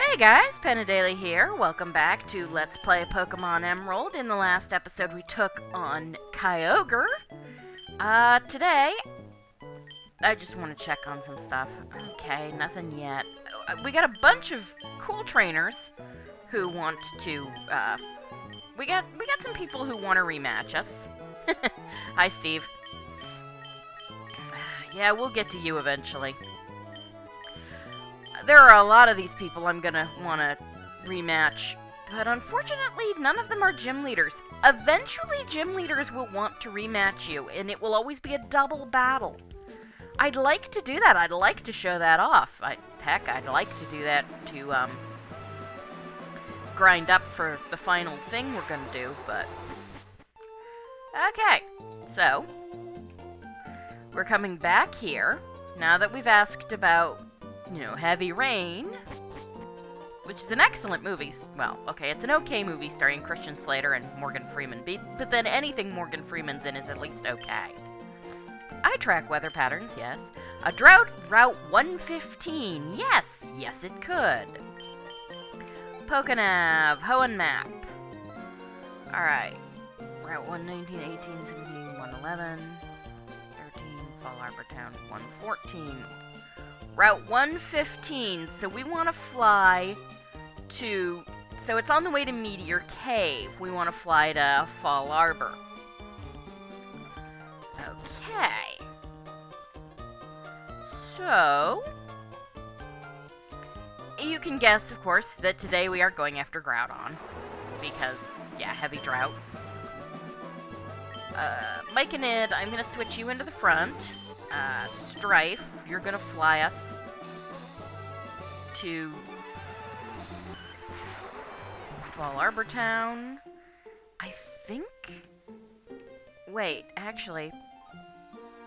Hey guys, Penadaily here. Welcome back to Let's Play Pokemon Emerald. In the last episode we took on Kyogre. Today, I just want to check on some stuff. Okay, nothing yet. We got a bunch of cool trainers who want to, we got some people who want to rematch us. Hi, Steve. Yeah, we'll get to you eventually. There are a lot of these people I'm gonna want to rematch, but unfortunately none of them are gym leaders. Eventually gym leaders will want to rematch you, and it will always be a double battle. I'd like to do that. I'd like to show that off. Heck, I'd like to do that to grind up for the final thing we're gonna do, but... Okay, so we're coming back here, now that we've asked about, you know, Heavy Rain, which is an excellent movie. Well, okay, it's an okay movie starring Christian Slater and Morgan Freeman, but then anything Morgan Freeman's in is at least okay. I track weather patterns, yes. A drought Route 115, yes, yes it could. Pokenav, Hoenn map. Alright, Route 119, 18, 17, 111, 13, Fall Harbor Town, 114. Route 115, so we want to fly to... So it's on the way to Meteor Cave. We want to fly to Fall Harbor. Okay. So... You can guess, of course, that today we are going after Groudon. Because, yeah, heavy drought. Mike and Id, I'm going to switch you into the front. Strife, you're gonna fly us to Fall Harbor Town. I think... Wait, actually...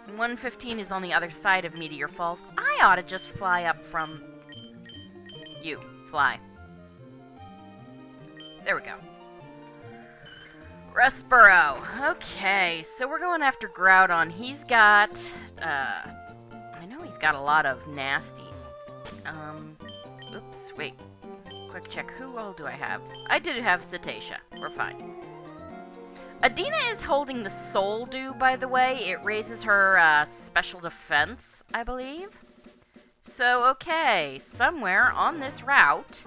115 is on the other side of Meteor Falls. I ought to just fly up from... You. Fly. There we go. Rustboro. Okay, so we're going after Groudon. He's got, I know he's got a lot of nasty. Oops, wait. Quick check. Who all do I have? I did have Cetacia. We're fine. Adina is holding the Soul Dew, by the way. It raises her, special defense, I believe. So, okay. Somewhere on this route,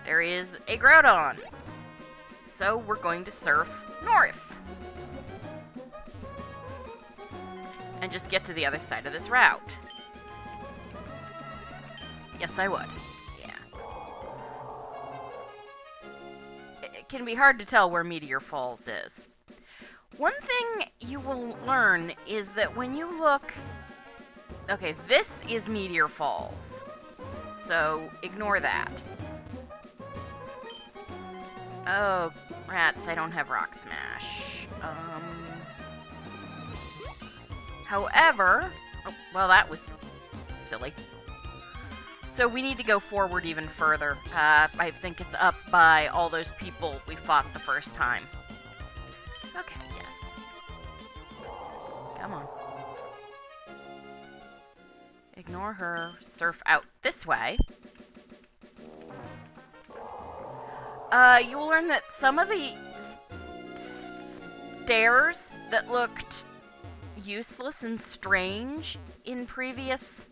there is a Groudon. So we're going to surf north. And just get to the other side of this route. Yes, I would. Yeah. It can be hard to tell where Meteor Falls is. One thing you will learn is that when you look... Okay, this is Meteor Falls. So ignore that. Oh, rats, I don't have Rock Smash. However... Oh, well, that was silly. So we need to go forward even further. I think it's up by all those people we fought the first time. Okay, yes. Come on. Ignore her. Surf out this way. You'll learn that some of the stairs that looked useless and strange in previous...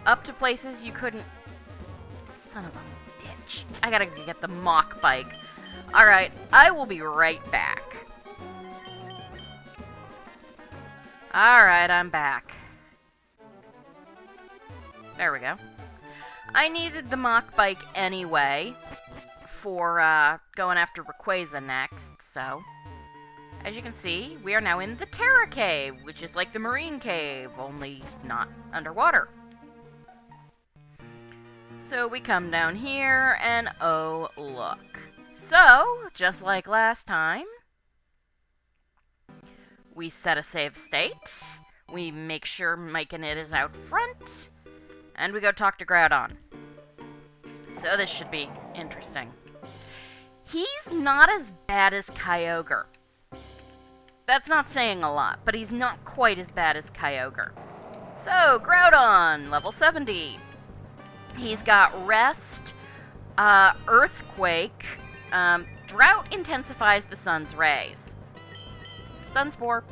Up to places you couldn't... Son of a bitch. I gotta get the Mach Bike. Alright, I will be right back. Alright, I'm back. There we go. I needed the Mach Bike anyway for going after Rayquaza next, so... As you can see, we are now in the Terra Cave, which is like the Marine Cave, only not underwater. So we come down here, and oh, look. So, just like last time, we set a save state, we make sure Mike and Id is out front, and we go talk to Groudon. So this should be interesting. He's not as bad as Kyogre. That's not saying a lot, but he's not quite as bad as Kyogre. So, Groudon, level 70. He's got Rest, Earthquake, Drought intensifies the sun's rays. Stun Spore,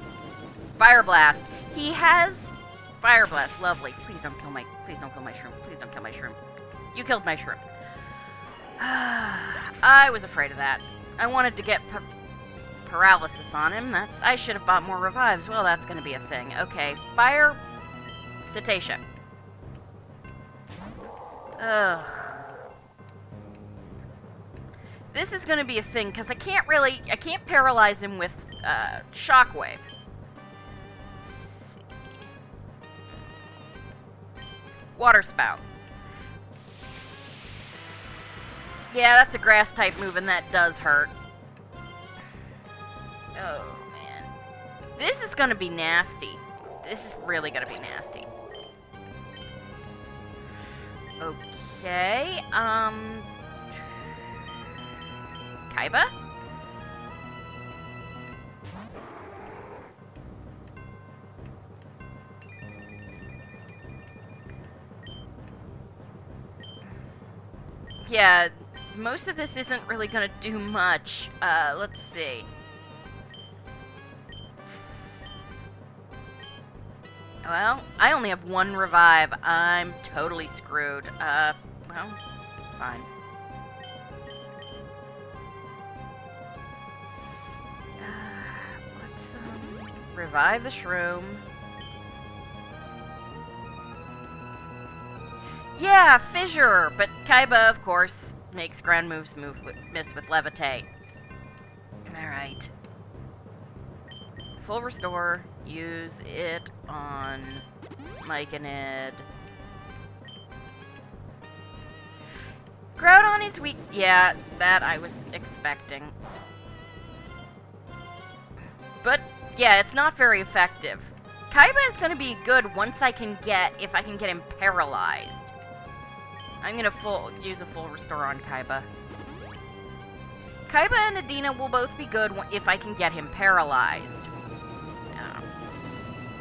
Fire Blast. He has Fire Blast. Lovely. Please don't kill my shroom. Please don't kill my shroom. You killed my shroom. I was afraid of that. I wanted to get paralysis on him. I should have bought more revives. Well, that's going to be a thing. Okay, Fire Cetacea. Ugh. This is going to be a thing, because I can't paralyze him with, Shockwave. Let's see. Water Spout. Yeah, that's a grass-type move, and that does hurt. Oh, man. This is going to be nasty. This is really going to be nasty. Okay, Kaiba? Yeah, most of this isn't really gonna do much. Let's see. Well, I only have one revive. I'm totally screwed. Well, fine. Let's, revive the shroom. Yeah, Fissure! But Kaiba, of course, makes ground moves miss with Levitate. Alright. Full Restore. Use it on Myconid. Groudon is weak. Yeah, that I was expecting. But, yeah, it's not very effective. Kaiba is going to be good if I can get him paralyzed. I'm going to use a full restore on Kaiba. Kaiba and Adina will both be good if I can get him paralyzed. No.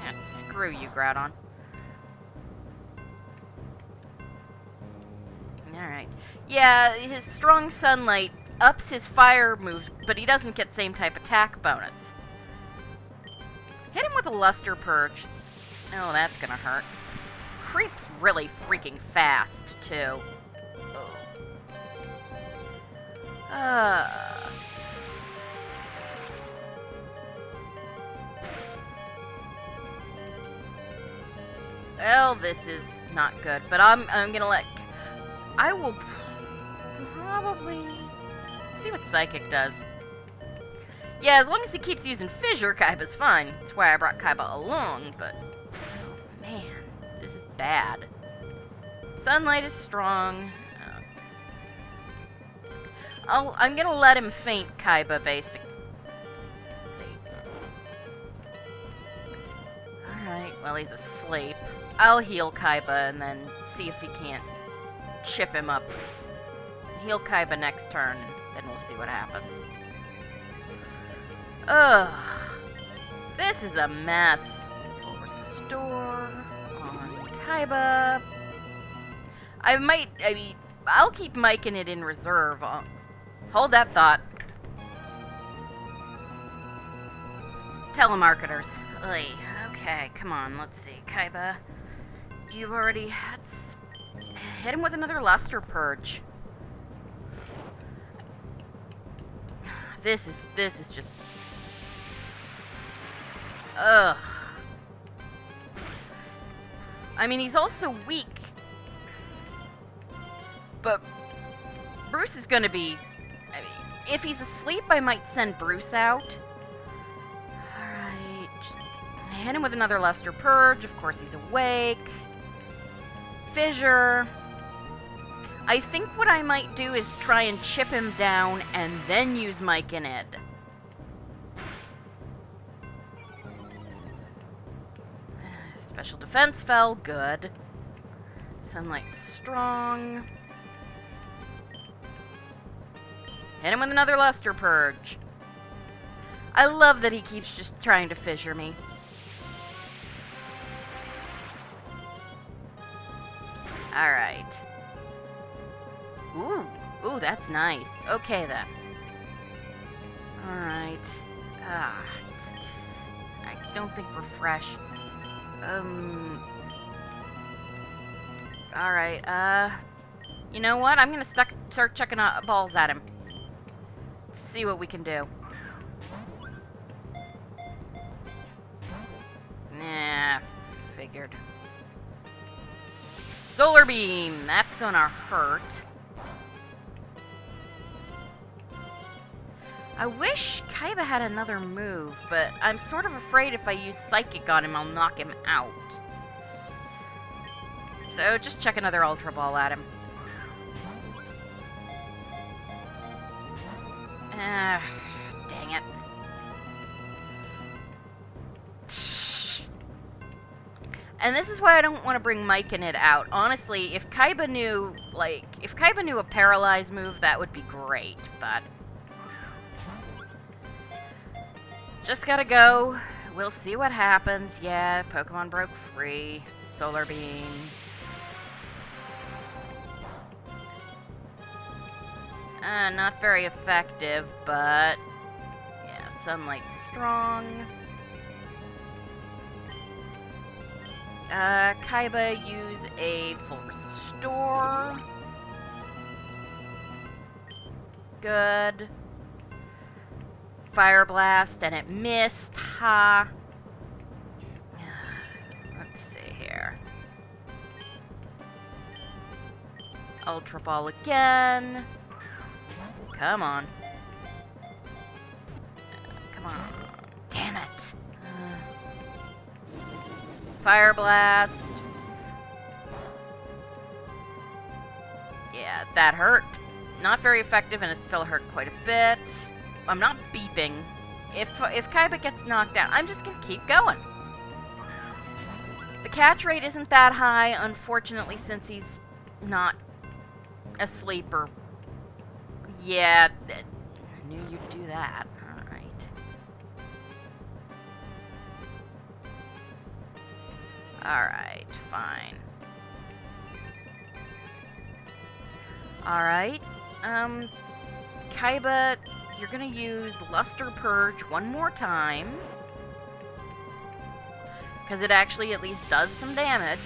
Yeah, screw you, Groudon. Alright. Yeah, his strong sunlight ups his fire moves, but he doesn't get same type attack bonus. Hit him with a Luster Purge. Oh, that's gonna hurt. Creep's really freaking fast, too. Well, this is not good, but I'm gonna I will probably see what Psychic does. Yeah, as long as he keeps using Fissure, Kaiba's fine. That's why I brought Kaiba along, but oh, man, this is bad. Sunlight is strong. I'm gonna let him faint Kaiba, basically. Alright, well, he's asleep. I'll heal Kaiba and then see if he can't chip him up. Heal Kaiba next turn, and then we'll see what happens. Ugh. This is a mess. Full restore on Kaiba. I'll keep Myconid in reserve. Hold that thought. Telemarketers. Oy. Okay, come on, let's see. Kaiba, you've already had... Hit him with another Luster Purge. This is just... Ugh. I mean, he's also weak. But Bruce is gonna be... if he's asleep, I might send Bruce out. Alright. Hit him with another Luster Purge. Of course, he's awake. Fissure. I think what I might do is try and chip him down and then use Myconid. Special defense fell. Good. Sunlight strong. Hit him with another Luster Purge. I love that he keeps just trying to Fissure me. Alright. Ooh. Ooh, that's nice. Okay, then. Alright. I don't think we're fresh. Alright, you know what? I'm gonna start chucking balls at him. Let's see what we can do. Nah, figured. Solar beam! That's gonna hurt. I wish Kaiba had another move, but I'm sort of afraid if I use Psychic on him, I'll knock him out. So, just chuck another Ultra Ball at him. Dang it. And this is why I don't want to bring Myconid out. Honestly, if Kaiba knew a Paralyze move, that would be great, but... Just gotta go. We'll see what happens. Yeah, Pokemon broke free. Solar Beam. Not very effective, but... yeah, Sunlight's strong. Kaiba use a full restore. Good. Fire Blast, and it missed. Ha. Let's see here. Ultra Ball again. Come on. Come on. Damn it. Fire Blast. Yeah, that hurt. Not very effective, and it still hurt quite a bit. I'm not beeping. If Kaiba gets knocked out, I'm just gonna keep going. The catch rate isn't that high, unfortunately, since he's not asleep or... yeah, I knew you'd do that. Alright. Alright, fine. Alright, Kaiba, you're gonna use Luster Purge one more time. Because it actually at least does some damage.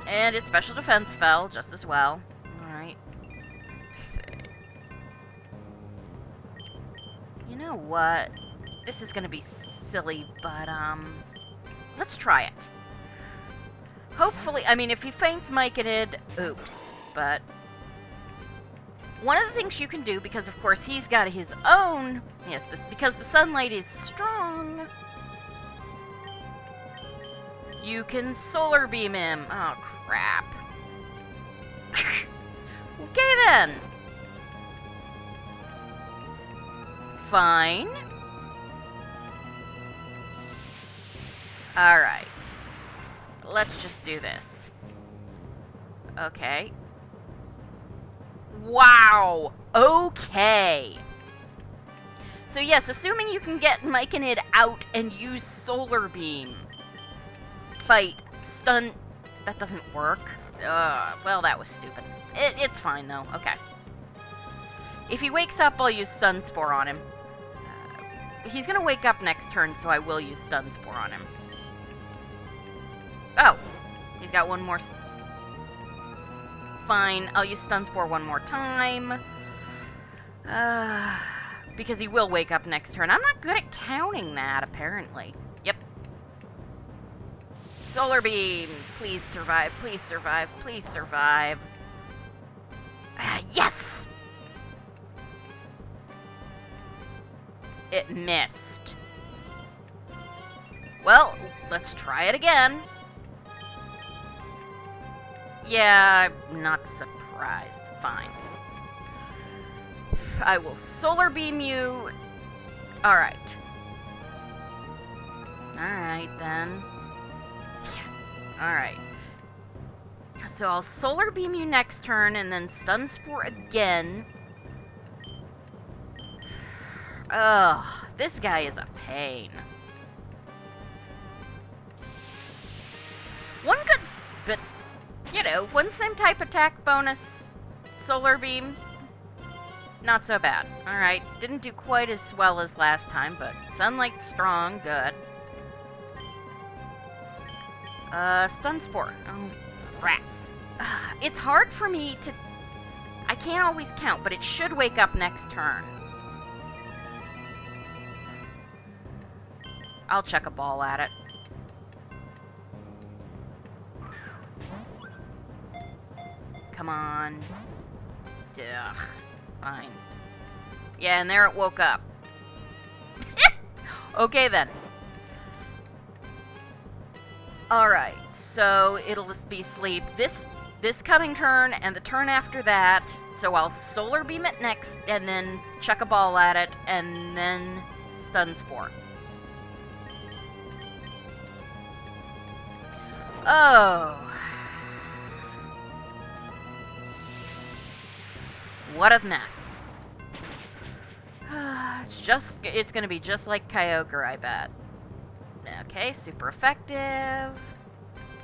And his special defense fell just as well. Alright. Let's see. You know what? This is gonna be silly, but, let's try it. Hopefully, I mean, if he faints Myconid, oops, but... one of the things you can do, because of course he's got his own... yes, because the sunlight is strong... you can Solar Beam him. Oh, crap. Okay, then. Fine. Alright. Let's just do this. Okay. Wow! Okay! So yes, assuming you can get Myconid out and use Solar Beam. Fight. Stun. That doesn't work. Well, that was stupid. It's fine, though. Okay. If he wakes up, I'll use Stun Spore on him. He's gonna wake up next turn, so I will use Stun Spore on him. Oh! He's got one more... fine, I'll use Stun Spore one more time. Because he will wake up next turn. I'm not good at counting that, apparently. Yep. Solar Beam! Please survive, please survive, please survive. Yes! It missed. Well, let's try it again. Yeah, I'm not surprised. Fine. I will Solar Beam you. Alright. Alright, then. Alright. So I'll Solar Beam you next turn, and then Stun Spore again. Ugh, this guy is a pain. but, you know, one same type attack bonus, Solar Beam, not so bad. Alright, didn't do quite as well as last time, but Sunlight strong, good. Stun Spore. Oh, rats. It's hard for me to... I can't always count, but it should wake up next turn. I'll chuck a ball at it. Come on. Ugh. Fine. Yeah, and there it woke up. Okay, then. Alright, so it'll just be sleep this coming turn and the turn after that. So I'll Solar Beam it next and then chuck a ball at it and then Stun Spore. Oh. What a mess. It's gonna be just like Kyogre, I bet. Okay, super effective.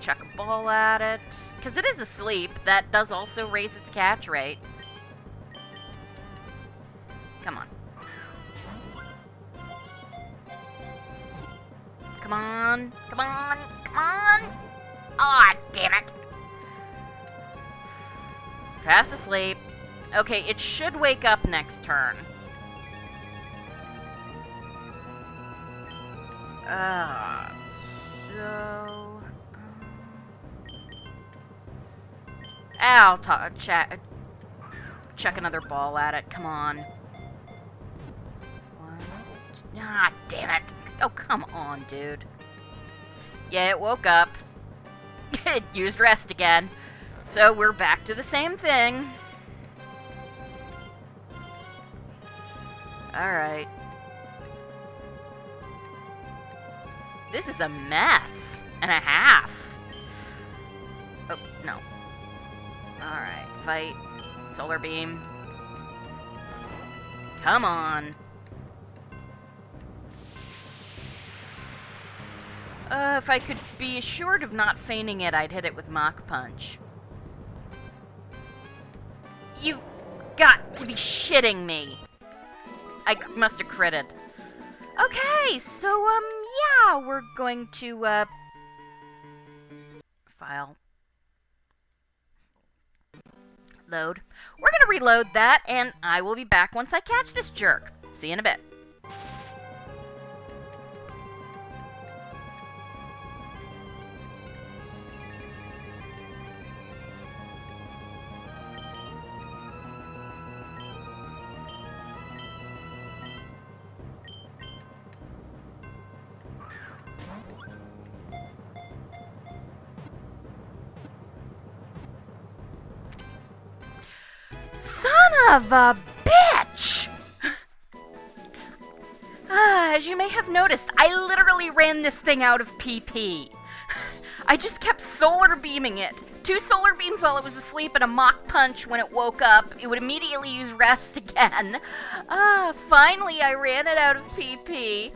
Chuck a ball at it. Because it is asleep, that does also raise its catch rate. Come on. Come on. Come on. Come on. Aw, damn it. Fast asleep. Okay, it should wake up next turn. So... I'll chuck another ball at it. Come on. What? Ah, damn it. Oh, come on, dude. Yeah, it woke up. It used rest again. So we're back to the same thing. Alright. This is a mess and a half. Oh, no. Alright, fight. Solar Beam. Come on. If I could be assured of not feigning it, I'd hit it with Mach Punch. You've got to be shitting me. I must have critted. Okay, so, yeah, we're going to, file. Load. We're gonna reload that, and I will be back once I catch this jerk. See you in a bit. Son of a bitch! As you may have noticed, I literally ran this thing out of PP. I just kept solar beaming it. 2 solar beams while it was asleep and a Mach Punch when it woke up. It would immediately use rest again. Finally I ran it out of PP.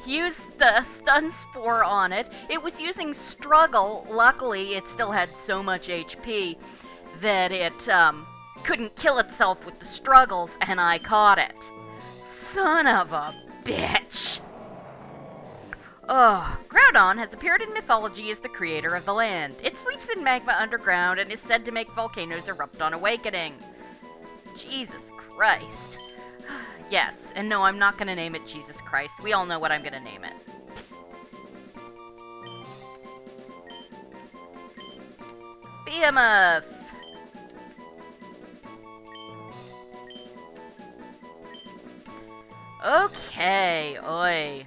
Used the Stun Spore on it. It was using Struggle. Luckily, it still had so much HP that it, couldn't kill itself with the struggles, and I caught it. Son of a bitch. Groudon has appeared in mythology as the creator of the land. It sleeps in magma underground and is said to make volcanoes erupt on awakening. Jesus Christ. Yes, and no, I'm not gonna name it Jesus Christ. We all know what I'm gonna name it. Behemoth. Okay, oi.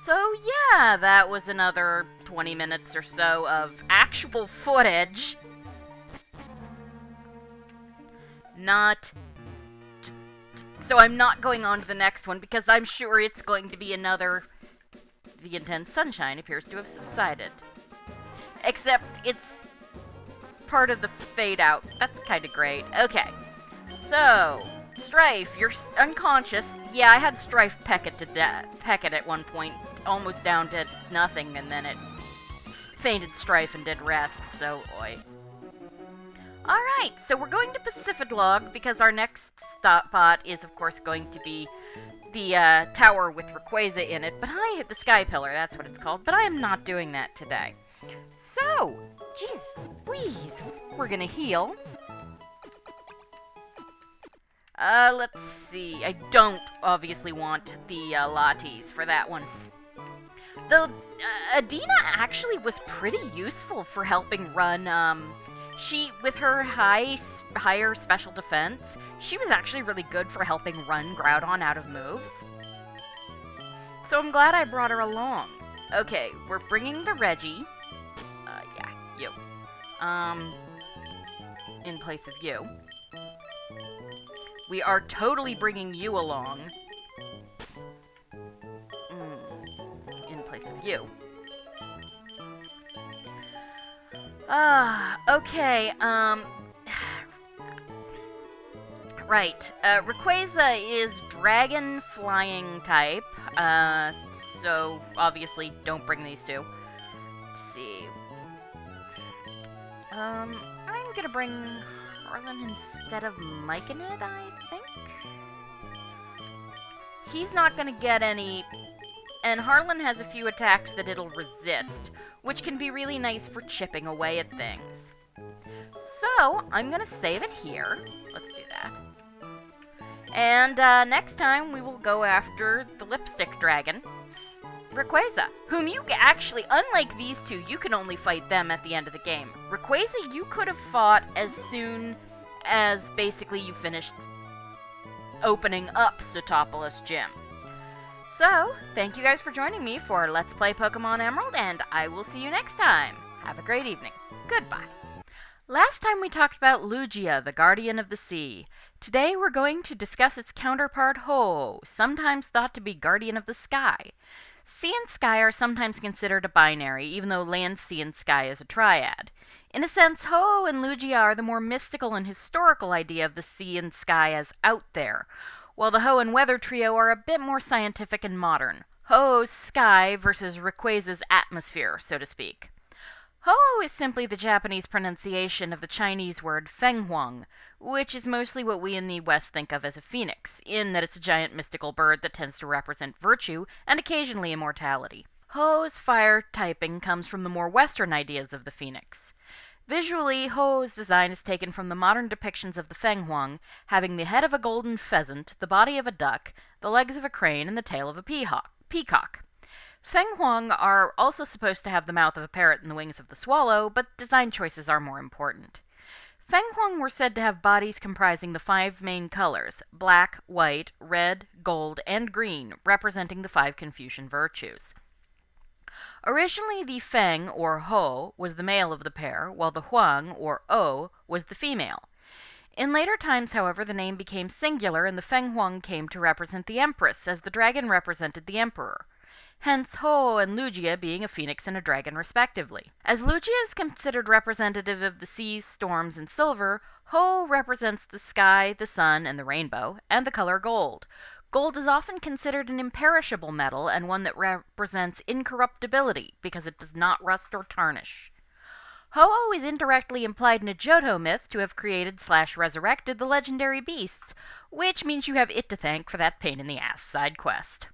So yeah, that was another 20 minutes or so of actual footage. So I'm not going on to the next one because I'm sure it's going to be another... The intense sunshine appears to have subsided. Except it's part of the fade out. That's kind of great. Okay, so... Strife, you're unconscious. Yeah, I had Strife peck it at one point, almost down to nothing, and then it fainted strife and did rest, so oi. Alright, so we're going to Pacific because our next spot is, of course, going to be the tower with Rayquaza in it, but the Sky Pillar, that's what it's called, but I am not doing that today. So, jeez Louise, we're gonna heal. Let's see, I don't obviously want the lattes for that one. Though, Adina actually was pretty useful for helping run, with her higher special defense, she was actually really good for helping run Groudon out of moves. So I'm glad I brought her along. Okay, we're bringing the Reggie. Yeah, you. In place of you. We are totally bringing you along. In place of you. Okay, right, Rayquaza is dragon flying type, so obviously don't bring these two. Let's see. I'm gonna bring Harlan instead of Myconid, I think? He's not gonna get any, and Harlan has a few attacks that it'll resist, which can be really nice for chipping away at things. So, I'm gonna save it here. Let's do that. And next time we will go after the Lipstick Dragon, Rayquaza, whom you actually, unlike these two, you can only fight them at the end of the game. Rayquaza you could have fought as soon as basically you finished opening up Sootopolis Gym. So, thank you guys for joining me for Let's Play Pokemon Emerald, and I will see you next time. Have a great evening. Goodbye. Last time we talked about Lugia, the Guardian of the Sea. Today we're going to discuss its counterpart Ho, sometimes thought to be Guardian of the Sky. Sea and Sky are sometimes considered a binary, even though Land, Sea, and Sky is a triad. In a sense, Ho and Lugia are the more mystical and historical idea of the sea and sky as out there, while the Ho and Weather trio are a bit more scientific and modern. Ho's sky versus Rayquaza's atmosphere, so to speak. Ho is simply the Japanese pronunciation of the Chinese word fenghuang, which is mostly what we in the West think of as a phoenix, in that it's a giant mystical bird that tends to represent virtue and occasionally immortality. Ho's fire typing comes from the more Western ideas of the phoenix. Visually, Ho's design is taken from the modern depictions of the fenghuang, having the head of a golden pheasant, the body of a duck, the legs of a crane, and the tail of a peacock. Fenghuang are also supposed to have the mouth of a parrot and the wings of the swallow, but design choices are more important. Fenghuang were said to have bodies comprising the 5 main colors, black, white, red, gold, and green, representing the 5 Confucian virtues. Originally, the Feng, or Ho, was the male of the pair, while the Huang, or O, was the female. In later times, however, the name became singular and the Fenghuang came to represent the Empress, as the dragon represented the Emperor. Hence Ho and Lugia being a phoenix and a dragon respectively. As Lugia is considered representative of the seas, storms, and silver, Ho represents the sky, the sun, and the rainbow, and the color gold. Gold is often considered an imperishable metal and one that represents incorruptibility because it does not rust or tarnish. Ho-Oh is indirectly implied in a Johto myth to have created/resurrected the legendary beasts, which means you have it to thank for that pain-in-the-ass side quest.